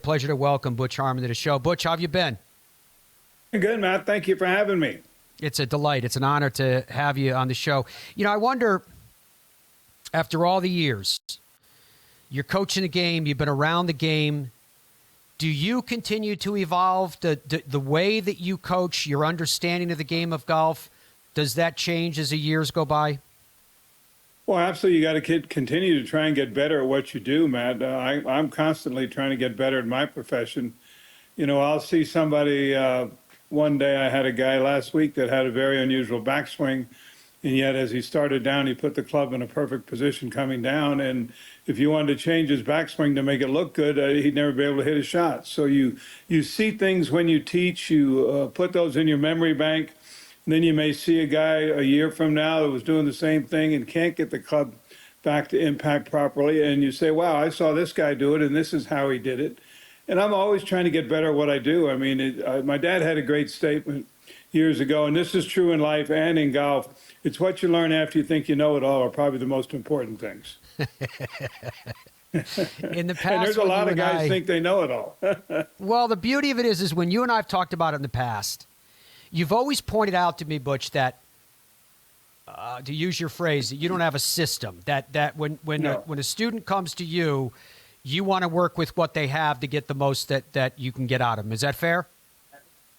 pleasure to welcome Butch Harmon to the show. Butch, how have you been? Good, Matt. Thank you for having me. It's a delight. It's an honor to have you on the show. I wonder, after all the years, you're coaching the game, you've been around the game, do you continue to evolve the way that you coach, your understanding of the game of golf? Does that change as the years go by? Well, absolutely. You got to continue to try and get better at what you do, Matt. I'm constantly trying to get better at my profession. I'll see somebody, one day I had a guy last week that had a very unusual backswing, and yet as he started down, he put the club in a perfect position coming down. And if you wanted to change his backswing to make it look good, he'd never be able to hit a shot. So you see things when you teach, you put those in your memory bank. And then you may see a guy a year from now that was doing the same thing and can't get the club back to impact properly. And you say, wow, I saw this guy do it, and this is how he did it. And I'm always trying to get better at what I do. I mean, my dad had a great statement years ago, and this is true in life and in golf. It's what you learn after you think you know it all are probably the most important things. In the past, and there's a lot of guys think they know it all. Well, the beauty of it is when you and I have talked about it in the past, you've always pointed out to me, Butch, that to use your phrase, that you don't have a system. That when a student comes to you, you want to work with what they have to get the most that you can get out of them. Is that fair?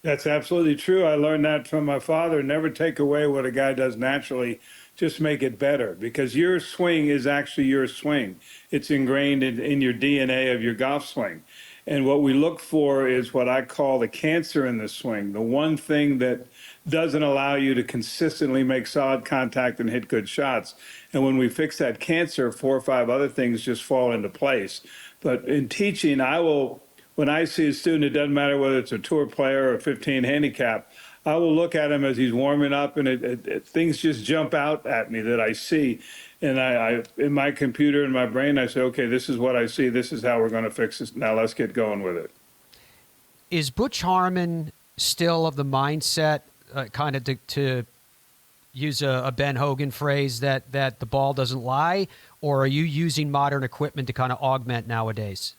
That's absolutely true. I learned that from my father. Never take away what a guy does naturally. Just make it better, because your swing is actually your swing. It's ingrained in your DNA of your golf swing. And what we look for is what I call the cancer in the swing, the one thing that doesn't allow you to consistently make solid contact and hit good shots. And when we fix that cancer, 4 or 5 other things just fall into place. But in teaching, when I see a student, it doesn't matter whether it's a tour player or a 15 handicap, I will look at him as he's warming up, and things just jump out at me that I see. And I in my computer, in my brain, I say, okay, this is what I see. This is how we're going to fix this. Now let's get going with it. Is Butch Harmon still of the mindset, kind of to use a Ben Hogan phrase, that the ball doesn't lie? Or are you using modern equipment to kind of augment nowadays?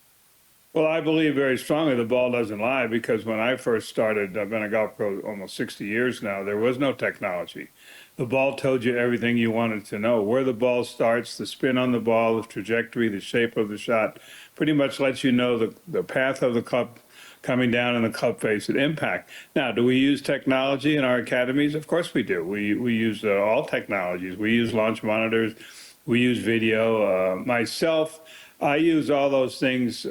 Well, I believe very strongly the ball doesn't lie, because when I first started, I've been a golf pro almost 60 years now, there was no technology. The ball told you everything you wanted to know. Where the ball starts, the spin on the ball, the trajectory, the shape of the shot, pretty much lets you know the path of the club coming down and the club face at impact. Now, do we use technology in our academies? Of course we do. We use all technologies. We use launch monitors. We use video. Myself, I use all those things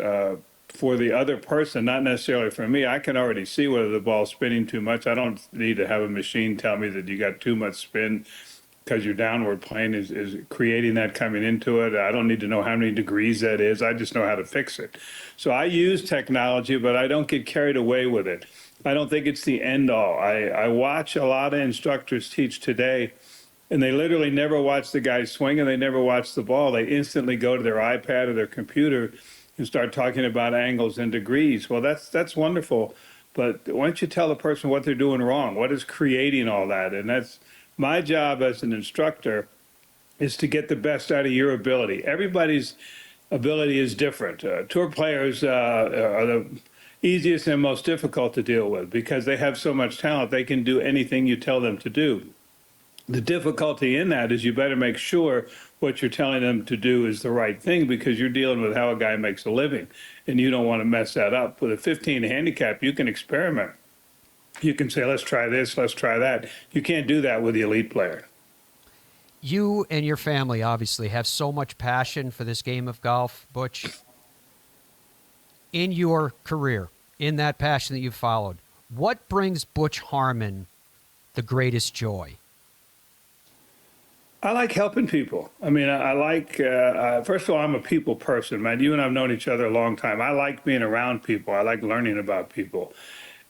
for the other person, not necessarily for me. I can already see whether the ball's spinning too much. I don't need to have a machine tell me that you got too much spin, because your downward plane is creating that coming into it. I don't need to know how many degrees that is. I just know how to fix it. So I use technology, but I don't get carried away with it. I don't think it's the end all. I watch a lot of instructors teach today, and they literally never watch the guy swing, and they never watch the ball. They instantly go to their iPad or their computer and start talking about angles and degrees. Well, that's wonderful, but why don't you tell the person what they're doing wrong? What is creating all that? And that's my job as an instructor, is to get the best out of your ability. Everybody's ability is different. Tour players are the easiest and most difficult to deal with, because they have so much talent. They can do anything you tell them to do. The difficulty in that is you better make sure what you're telling them to do is the right thing, because you're dealing with how a guy makes a living, and you don't want to mess that up. With a 15 handicap, you can experiment. You can say, let's try this, let's try that. You can't do that with the elite player. You and your family obviously have so much passion for this game of golf, Butch. In your career, in that passion that you've followed, what brings Butch Harmon the greatest joy? I like helping people. I mean, I like, first of all, I'm a people person, man. You and I have known each other a long time. I like being around people. I like learning about people.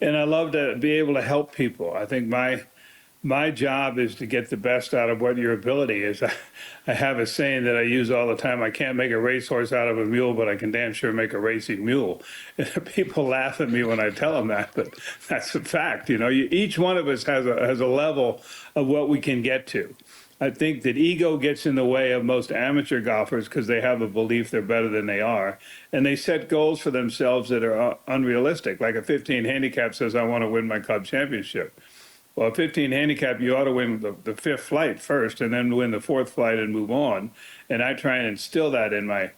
And I love to be able to help people. I think my job is to get the best out of what your ability is. I have a saying that I use all the time: I can't make a racehorse out of a mule, but I can damn sure make a racing mule. And people laugh at me when I tell them that, but that's a fact. You know, each one of us has a level of what we can get to. I think that ego gets in the way of most amateur golfers because they have a belief they're better than they are. And they set goals for themselves that are unrealistic. Like a 15 handicap says, I want to win my club championship. Well, a 15 handicap, you ought to win the fifth flight first and then win the fourth flight and move on. And I try and instill that in my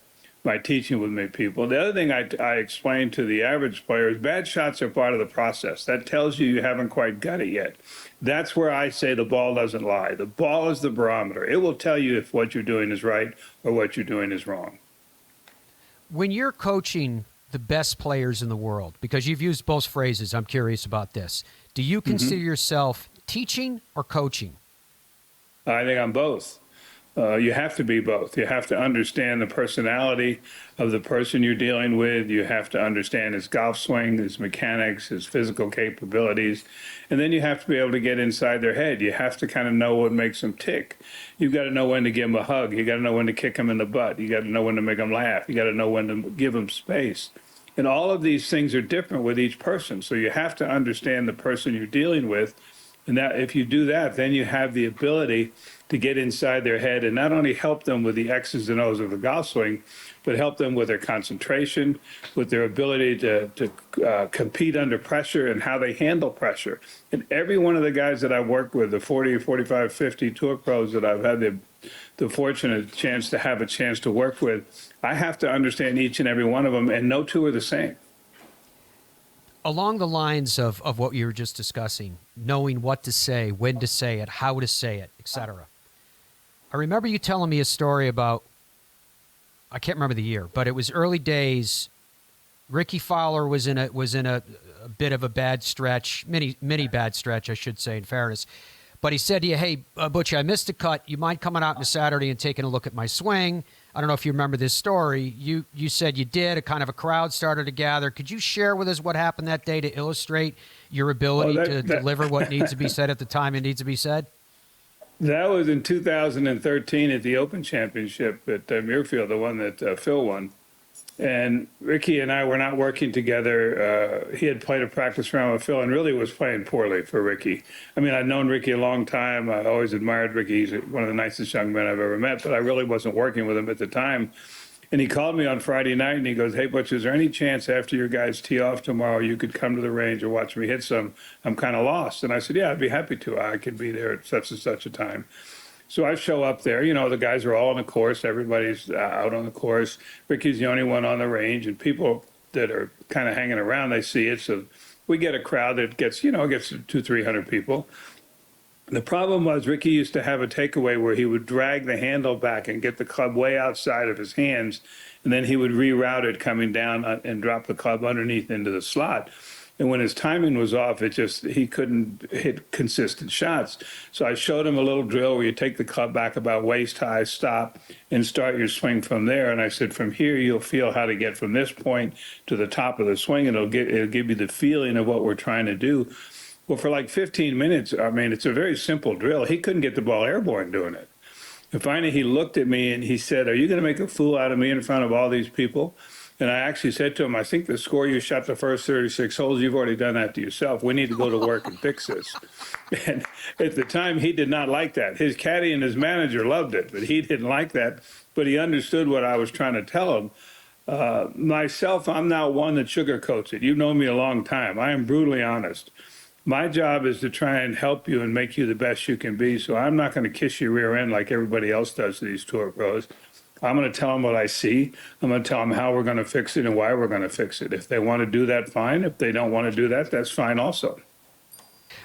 teaching with my people. The other thing I explain to the average player is bad shots are part of the process. That tells you haven't quite got it yet. That's where I say the ball doesn't lie. The ball is the barometer. It will tell you if what you're doing is right or what you're doing is wrong. When you're coaching the best players in the world, because you've used both phrases, I'm curious about this. Do you consider yourself teaching or coaching? I think I'm both. You have to be both. You have to understand the personality of the person you're dealing with. You have to understand his golf swing, his mechanics, his physical capabilities. And then you have to be able to get inside their head. You have to kind of know what makes them tick. You've got to know when to give them a hug. You got to know when to kick them in the butt. You got to know when to make them laugh. You got to know when to give them space. And all of these things are different with each person. So you have to understand the person you're dealing with. And that if you do that, then you have the ability to get inside their head and not only help them with the X's and O's of the golf swing, but help them with their concentration, with their ability to compete under pressure and how they handle pressure. And every one of the guys that I've worked with, the 40, 45, 50 tour pros that I've had the fortunate chance to have a chance to work with, I have to understand each and every one of them, and no two are the same. Along the lines of what you were just discussing, knowing what to say, when to say it, how to say it, etc. I remember you telling me a story about, I can't remember the year, but it was early days. Ricky Fowler was in a bit of a bad stretch, mini bad stretch, I should say, in fairness. But he said to you, hey, Butch, I missed a cut. You mind coming out on a Saturday and taking a look at my swing? I don't know if you remember this story. You said you did. A kind of a crowd started to gather. Could you share with us what happened that day to illustrate your ability to deliver what needs to be said at the time it needs to be said? That was in 2013 at the Open Championship at Muirfield, the one that Phil won. And Ricky and I were not working together. He had played a practice round with Phil and really was playing poorly for Ricky. I mean, I'd known Ricky a long time. I always admired Ricky. He's one of the nicest young men I've ever met, but I really wasn't working with him at the time. And he called me on Friday night and he goes, hey, Butch, is there any chance after your guys tee off tomorrow you could come to the range and watch me hit some? I'm kind of lost. And I said, yeah, I'd be happy to. I could be there at such and such a time. So I show up there. You know, the guys are all on the course. Everybody's out on the course. Ricky's the only one on the range. And people that are kind of hanging around, they see it. So we get a crowd that gets 200-300 people. The problem was Ricky used to have a takeaway where he would drag the handle back and get the club way outside of his hands, and then he would reroute it coming down and drop the club underneath into the slot. And when his timing was off, he couldn't hit consistent shots. So I showed him a little drill where you take the club back about waist high, stop, and start your swing from there. And I said, from here, you'll feel how to get from this point to the top of the swing, and it'll give you the feeling of what we're trying to do. Well, for like 15 minutes, I mean, it's a very simple drill. He couldn't get the ball airborne doing it. And finally, he looked at me and he said, are you going to make a fool out of me in front of all these people? And I actually said to him, I think the score you shot the first 36 holes, you've already done that to yourself. We need to go to work and fix this. And at the time, he did not like that. His caddy and his manager loved it, but he didn't like that. But he understood what I was trying to tell him. Myself, I'm not one that sugarcoats it. You've known me a long time. I am brutally honest. My job is to try and help you and make you the best you can be. So I'm not going to kiss your rear end like everybody else does to these tour pros. I'm going to tell them what I see. I'm going to tell them how we're going to fix it and why we're going to fix it. If they want to do that, fine. If they don't want to do that, that's fine also.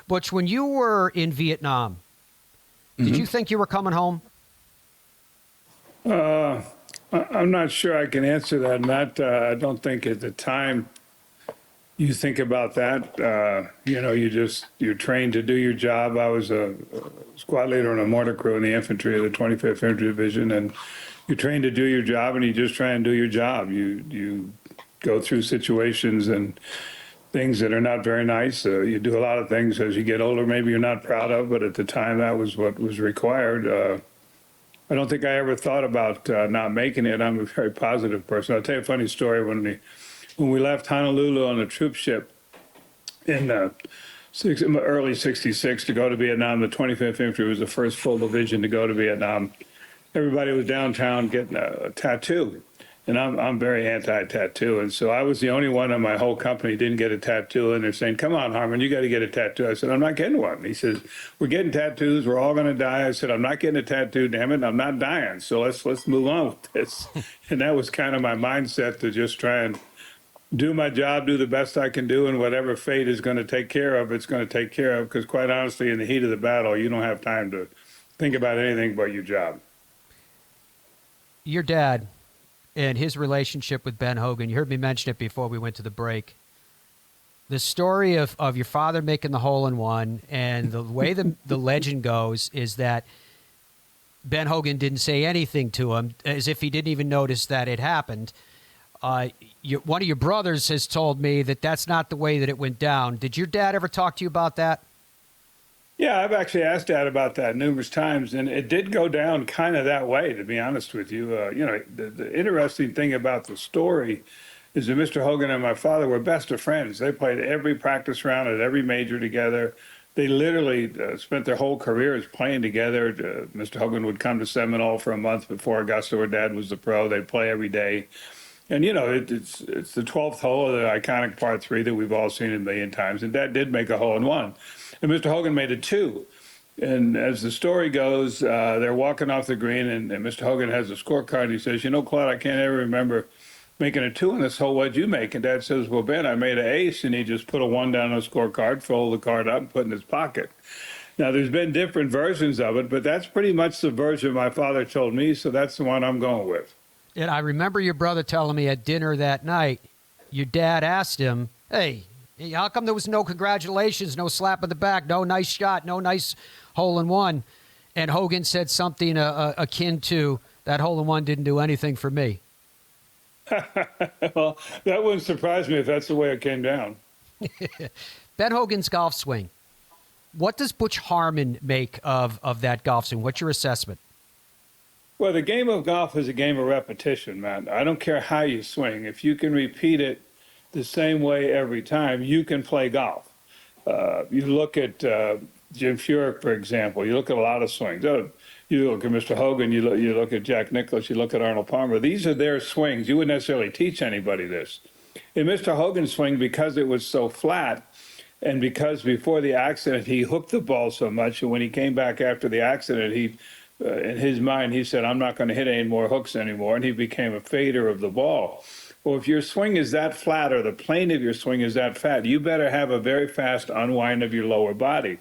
Butch, when you were in Vietnam, did you think you were coming home? I'm not sure I can answer that, Matt. I don't think at the time you think about that. You're trained to do your job. I was a squad leader on a mortar crew in the infantry of the 25th Infantry Division, and you're trained to do your job, and you just try and do your job. You go through situations and things that are not very nice. You do a lot of things as you get older maybe you're not proud of, but at the time that was what was required. I don't think I ever thought about not making it. I'm a very positive person. I'll tell you a funny story. When we left Honolulu on a troop ship in early 66 to go to Vietnam. The 25th Infantry was the first full division to go to Vietnam. Everybody was downtown getting a tattoo. And I'm very anti-tattoo. And so I was the only one in my whole company didn't get a tattoo. And they're saying, come on, Harmon, you got to get a tattoo. I said, I'm not getting one. He says, we're getting tattoos. We're all going to die. I said, I'm not getting a tattoo, damn it. I'm not dying. So let's move on with this. And that was kind of my mindset, to just try and do my job, do the best I can do, and whatever fate is going to take care of, it's going to take care of. Because quite honestly, in the heat of the battle, you don't have time to think about anything but your job. Your dad and his relationship with Ben Hogan, you heard me mention it before we went to the break. The story of your father making the hole-in-one, and the way the legend goes is that Ben Hogan didn't say anything to him, as if he didn't even notice that it happened. One of your brothers has told me that that's not the way that it went down. Did your dad ever talk to you about that? Yeah, I've actually asked Dad about that numerous times, and it did go down kind of that way, to be honest with you. The interesting thing about the story is that Mr. Hogan and my father were best of friends. They played every practice round at every major together. They literally spent their whole careers playing together. Mr. Hogan would come to Seminole for a month before Augusta, where Dad was the pro. They'd play every day. And, it's the 12th hole of the iconic par 3 that we've all seen a million times. And Dad did make a hole-in-one. And Mr. Hogan made it 2. And as the story goes, they're walking off the green, and Mr. Hogan has a scorecard. He says, Claude, I can't ever remember making a 2 in this hole. What'd you make? And Dad says, well, Ben, I made an ace. And he just put a 1 down on the scorecard, folded the card up, and put it in his pocket. Now, there's been different versions of it, but that's pretty much the version my father told me, so that's the one I'm going with. And I remember your brother telling me at dinner that night, your dad asked him, hey, how come there was no congratulations, no slap on the back, no nice shot, no nice hole-in-one? And Hogan said something akin to, that hole-in-one didn't do anything for me. Well, that wouldn't surprise me if that's the way it came down. Ben Hogan's golf swing. What does Butch Harmon make of that golf swing? What's your assessment? Well, the game of golf is a game of repetition, man. I don't care how you swing. If you can repeat it the same way every time, you can play golf. You look at Jim Furyk, for example. You look at a lot of swings. You look at Mr. Hogan. You look at Jack Nicklaus. You look at Arnold Palmer. These are their swings. You wouldn't necessarily teach anybody this. In Mr. Hogan's swing, because it was so flat, and because before the accident he hooked the ball so much, and when he came back after the accident, he in his mind, he said, I'm not going to hit any more hooks anymore, and he became a fader of the ball. Well, if your swing is that flat, or the plane of your swing is that fat, you better have a very fast unwind of your lower body.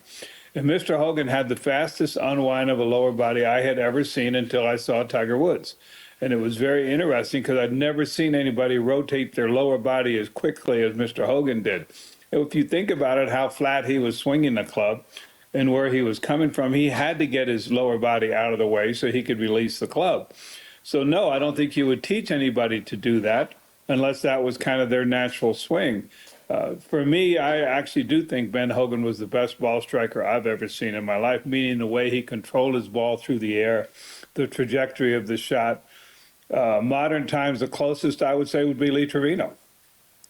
And Mr. Hogan had the fastest unwind of a lower body I had ever seen until I saw Tiger Woods. And it was very interesting because I'd never seen anybody rotate their lower body as quickly as Mr. Hogan did. And if you think about it, how flat he was swinging the club, and where he was coming from, he had to get his lower body out of the way so he could release the club. So no, I don't think you would teach anybody to do that unless that was kind of their natural swing. For me, I actually do think Ben Hogan was the best ball striker I've ever seen in my life, meaning the way he controlled his ball through the air, the trajectory of the shot. Modern times, the closest I would say would be Lee Trevino.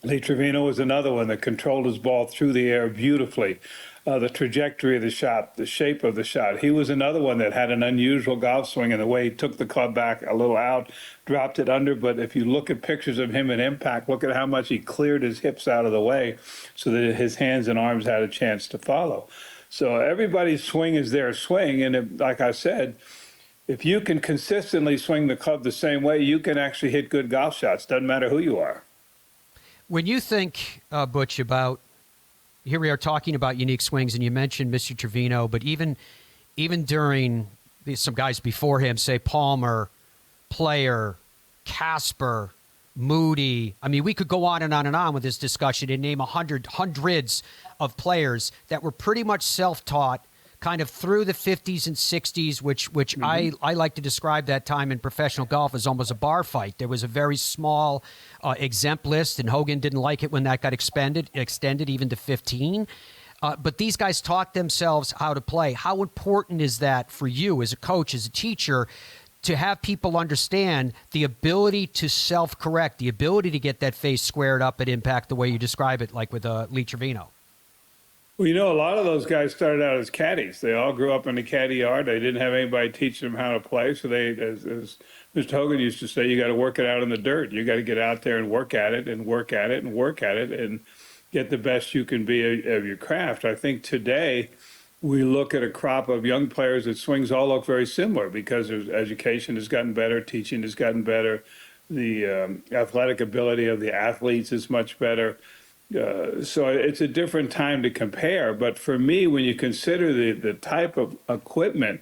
Lee Trevino was another one that controlled his ball through the air beautifully. The trajectory of the shot, the shape of the shot. He was another one that had an unusual golf swing in the way he took the club back a little out, dropped it under. But if you look at pictures of him in impact, look at how much he cleared his hips out of the way so that his hands and arms had a chance to follow. So everybody's swing is their swing. And like I said, if you can consistently swing the club the same way, you can actually hit good golf shots. Doesn't matter who you are. When you think, Butch, about, here we are talking about unique swings, and you mentioned Mr. Trevino, but even during some guys before him, say Palmer, Player, Casper, Moody. I mean, we could go on and on and on with this discussion and name hundreds of players that were pretty much self-taught kind of through the 50s and 60s, which I like to describe that time in professional golf as almost a bar fight. There was a very small exempt list, and Hogan didn't like it when that got extended even to 15. But these guys taught themselves how to play. How important is that for you as a coach, as a teacher, to have people understand the ability to self-correct, the ability to get that face squared up at impact the way you describe it, like with Lee Trevino? Well, a lot of those guys started out as caddies. They all grew up in the caddy yard. They didn't have anybody teaching them how to play. So as Mr. Hogan used to say, you got to work it out in the dirt. You got to get out there and work at it and work at it and work at it and get the best you can be of your craft. I think today we look at a crop of young players that swings all look very similar because education has gotten better, teaching has gotten better, the athletic ability of the athletes is much better. So it's a different time to compare. But for me, when you consider the type of equipment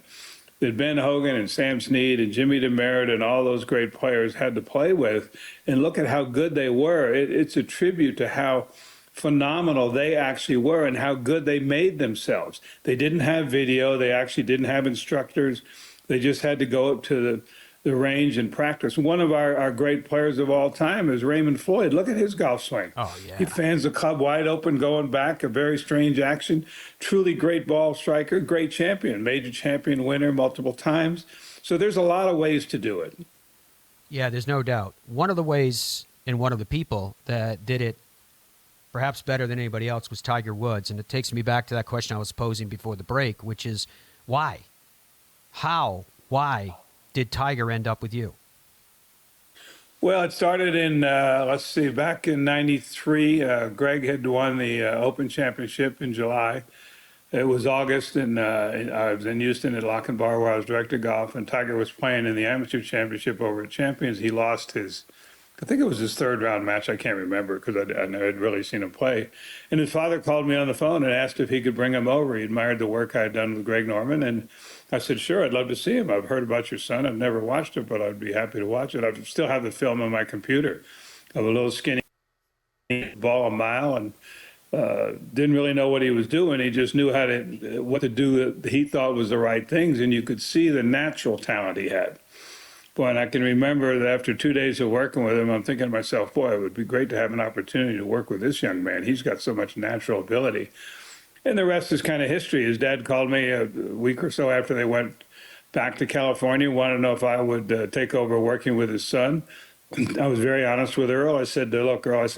that Ben Hogan and Sam Snead and Jimmy DeMeritt and all those great players had to play with, and look at how good they were, it's a tribute to how phenomenal they actually were and how good they made themselves. They didn't have video. They actually didn't have instructors. They just had to go up to the range and practice. One of our great players of all time is Raymond Floyd. Look at his golf swing. Oh, yeah. He fans the club wide open, going back, a very strange action. Truly great ball striker, great champion, major champion winner multiple times. So there's a lot of ways to do it. Yeah, there's no doubt. One of the ways and one of the people that did it perhaps better than anybody else was Tiger Woods. And it takes me back to that question I was posing before the break, which is why? How? Why did Tiger end up with you? Well, it started in, back in 93. Greg had won the Open Championship in July. It was August, and I was in Houston at Lochinvar where I was director of golf, and Tiger was playing in the Amateur Championship over at Champions. He lost I think it was his third round match. I can't remember because I never had really seen him play. And his father called me on the phone and asked if he could bring him over. He admired the work I had done with Greg Norman. And I said, sure, I'd love to see him. I've heard about your son. I've never watched it, but I'd be happy to watch it. I still have the film on my computer of a little skinny ball a mile and didn't really know what he was doing. He just knew what to do that he thought was the right things. And you could see the natural talent he had. Boy, and I can remember that after 2 days of working with him, I'm thinking to myself, boy, it would be great to have an opportunity to work with this young man. He's got so much natural ability. And the rest is kind of history. His dad called me a week or so after they went back to California, wanted to know if I would take over working with his son. I was very honest with Earl. I said, look, Earl,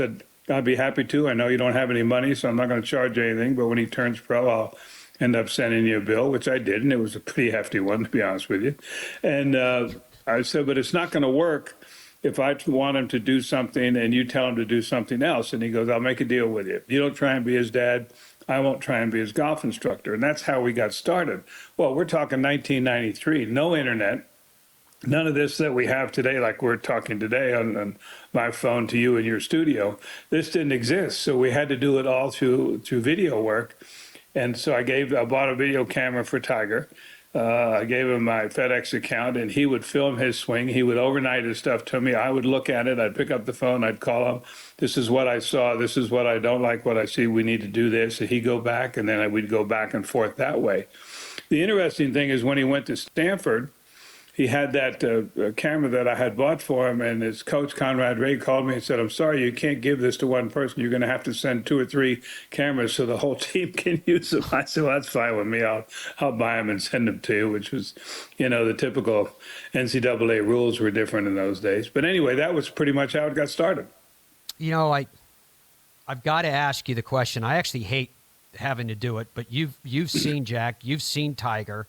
I'd be happy to. I know you don't have any money, so I'm not going to charge you anything. But when he turns pro, I'll end up sending you a bill, which I did. And it was a pretty hefty one, to be honest with you. And I said, but it's not going to work if I want him to do something and you tell him to do something else. And he goes, I'll make a deal with you. If you don't try and be his dad, I won't try and be his golf instructor. And that's how we got started. Well, we're talking 1993, no internet, none of this that we have today, like we're talking today on my phone to you in your studio. This didn't exist. So we had to do it all through video work. And so I bought a video camera for Tiger. I gave him my FedEx account, and he would film his swing. He would overnight his stuff to me. I would look at it. I'd pick up the phone. I'd call him. This is what I saw. This is what I don't like, what I see. We need to do this. And he'd go back, and then we'd go back and forth that way. The interesting thing is when he went to Stanford, he had that camera that I had bought for him, and his coach, Conrad Ray, called me and said, I'm sorry, you can't give this to one person. You're going to have to send 2 or 3 cameras so the whole team can use them. I said, well, that's fine with me. I'll buy them and send them to you, which was, the typical NCAA rules were different in those days. But anyway, that was pretty much how it got started. I've got to ask you the question. I actually hate having to do it, but you've seen Jack, you've seen Tiger.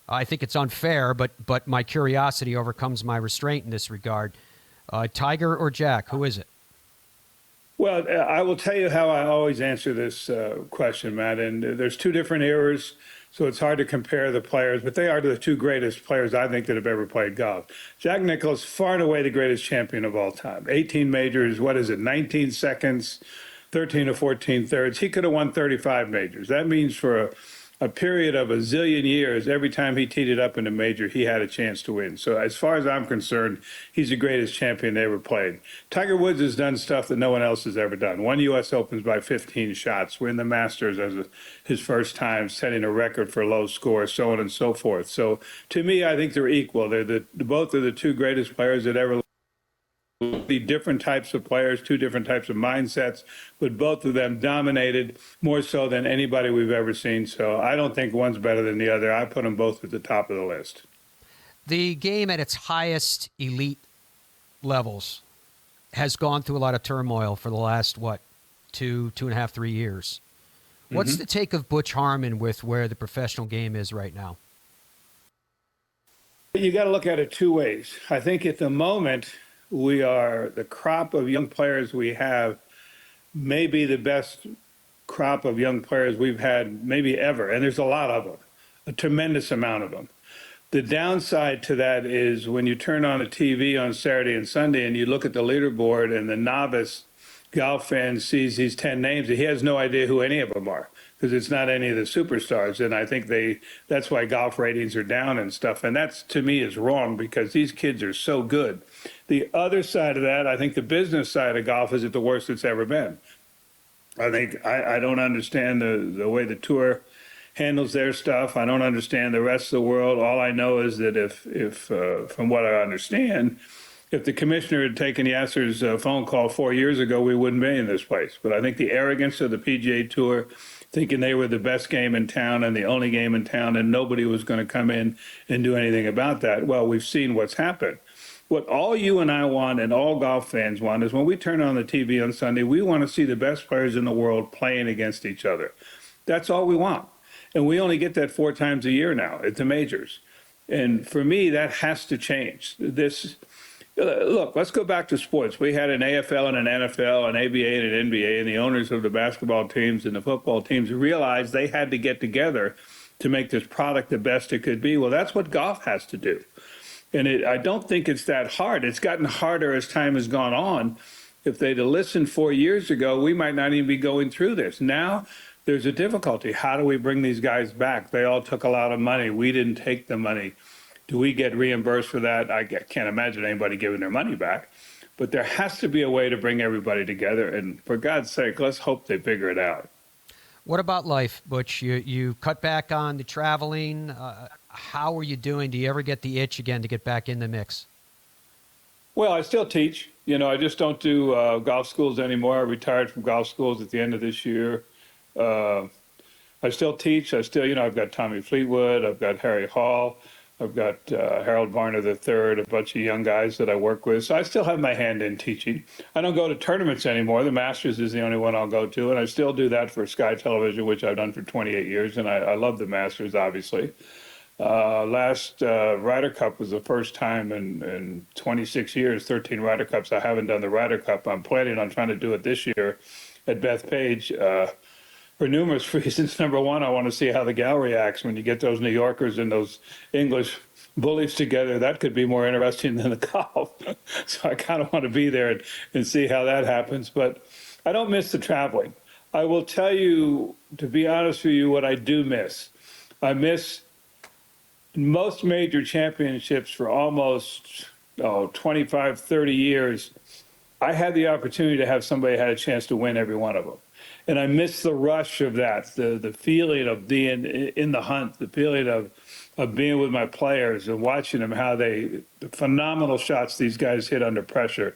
I think it's unfair, but my curiosity overcomes my restraint in this regard. Tiger or Jack, who is it? Well, I will tell you how I always answer this question, Matt. And there's 2 different eras, so it's hard to compare the players, but they are the 2 greatest players I think that have ever played golf. Jack Nicklaus, far and away the greatest champion of all time. 18 majors, 19 seconds, 13 or 14 thirds. He could have won 35 majors. That means for a period of a zillion years, every time he teed it up in a major, he had a chance to win. So as far as I'm concerned, he's the greatest champion they ever played. Tiger Woods has done stuff that no one else has ever done. Won U.S. Opens by 15 shots, win the Masters as his first time, setting a record for low scores, so on and so forth. So to me, I think they're equal. They're both are the 2 greatest players that ever be different types of players, 2 different types of mindsets, but both of them dominated more so than anybody we've ever seen. So I don't think one's better than the other. I put them both at the top of the list. The game at its highest elite levels has gone through a lot of turmoil for the last, 2.5, 3 years. What's the take of Butch Harmon with where the professional game is right now? You got to look at it two ways. I think at the moment, the crop of young players we have may be the best crop of young players we've had maybe ever. And there's a lot of them, a tremendous amount of them. The downside to that is when you turn on the TV on Saturday and Sunday and you look at the leaderboard and the novice golf fan sees these 10 names, he has no idea who any of them are because it's not any of the superstars. And I think that's why golf ratings are down and stuff. And that's, to me, is wrong because these kids are so good. The other side of that, I think the business side of golf is at the worst it's ever been. I think I don't understand the way the tour handles their stuff. I don't understand the rest of the world. All I know is that if from what I understand, if the commissioner had taken Yasser's phone call 4 years ago, we wouldn't be in this place. But I think the arrogance of the PGA Tour, thinking they were the best game in town and the only game in town, and nobody was going to come in and do anything about that. Well, we've seen what's happened. What all you and I want and all golf fans want is when we turn on the TV on Sunday, we want to see the best players in the world playing against each other. That's all we want. And we only get that 4 times a year now at the majors. And for me, that has to change. Look, let's go back to sports. We had an AFL and an NFL, an ABA and an NBA, and the owners of the basketball teams and the football teams realized they had to get together to make this product the best it could be. Well, that's what golf has to do. And I don't think it's that hard. It's gotten harder as time has gone on. If they'd have listened 4 years ago, we might not even be going through this. Now there's a difficulty. How do we bring these guys back? They all took a lot of money. We didn't take the money. Do we get reimbursed for that? I can't imagine anybody giving their money back. But there has to be a way to bring everybody together. And for God's sake, let's hope they figure it out. What about life, Butch? You cut back on the traveling. How are you doing? Do you ever get the itch again to get back in the mix? Well, I still teach. I just don't do golf schools anymore. I retired from golf schools at the end of this year. I still teach. I've got Tommy Fleetwood. I've got Harry Hall. I've got Harold Varner III, a bunch of young guys that I work with. So I still have my hand in teaching. I don't go to tournaments anymore. The Masters is the only one I'll go to. And I still do that for Sky Television, which I've done for 28 years. And I love the Masters, obviously. Last Ryder Cup was the first time in 26 years, 13 Ryder Cups. I haven't done the Ryder Cup. I'm planning on trying to do it this year at Bethpage for numerous reasons. Number one, I want to see how the gal reacts when you get those New Yorkers and those English bullies together. That could be more interesting than the golf. So I kind of want to be there and see how that happens. But I don't miss the traveling. I will tell you, to be honest with you, what I do miss. I miss most major championships for almost 25, 30 years. I had the opportunity to have somebody had a chance to win every one of them. And I miss the rush of that, the feeling of being in the hunt, the feeling of being with my players and watching them, the phenomenal shots these guys hit under pressure.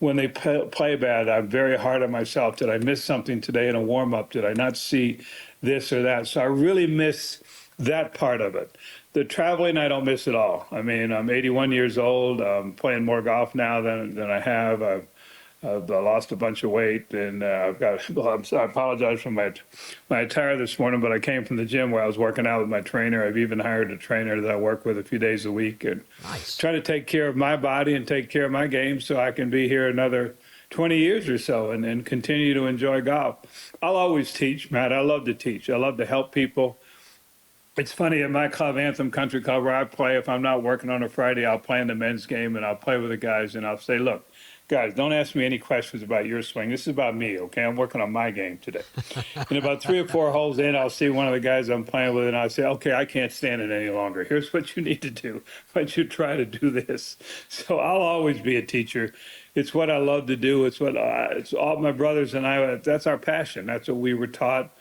When they play bad, I'm very hard on myself. Did I miss something today in a warm-up? Did I not see this or that? So I really miss that part of it. The traveling, I don't miss at all. I mean, I'm 81 years old. I'm playing more golf now than I have. I've lost a bunch of weight, and I apologize for my attire this morning, but I came from the gym where I was working out with my trainer. I've even hired a trainer that I work with a few days a week, and trying to take care of my body and take care of my game so I can be here another 20 years or so and continue to enjoy golf. I'll always teach, Matt. I love to teach. I love to help people. It's funny, at my club, Anthem Country Club, where I play, if I'm not working on a Friday, I'll play in the men's game, and I'll play with the guys, and I'll say, look, guys, don't ask me any questions about your swing. This is about me, okay? I'm working on my game today. And about 3 or 4 holes in, I'll see one of the guys I'm playing with, and I'll say, okay, I can't stand it any longer. Here's what you need to do. Why don't you try to do this? So I'll always be a teacher. It's what I love to do. It's all my brothers and I, that's our passion. That's what we were taught.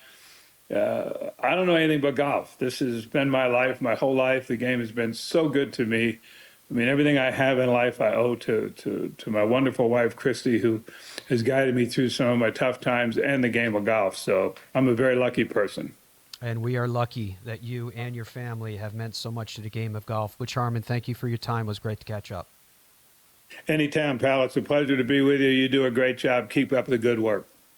I don't know anything but golf. This has been my life, my whole life. The game has been so good to me. I mean, everything I have in life I owe to my wonderful wife, Christy, who has guided me through some of my tough times and the game of golf. So I'm a very lucky person. And we are lucky that you and your family have meant so much to the game of golf. Butch Harmon, thank you for your time. It was great to catch up. Anytime, pal. It's a pleasure to be with you. You do a great job. Keep up the good work.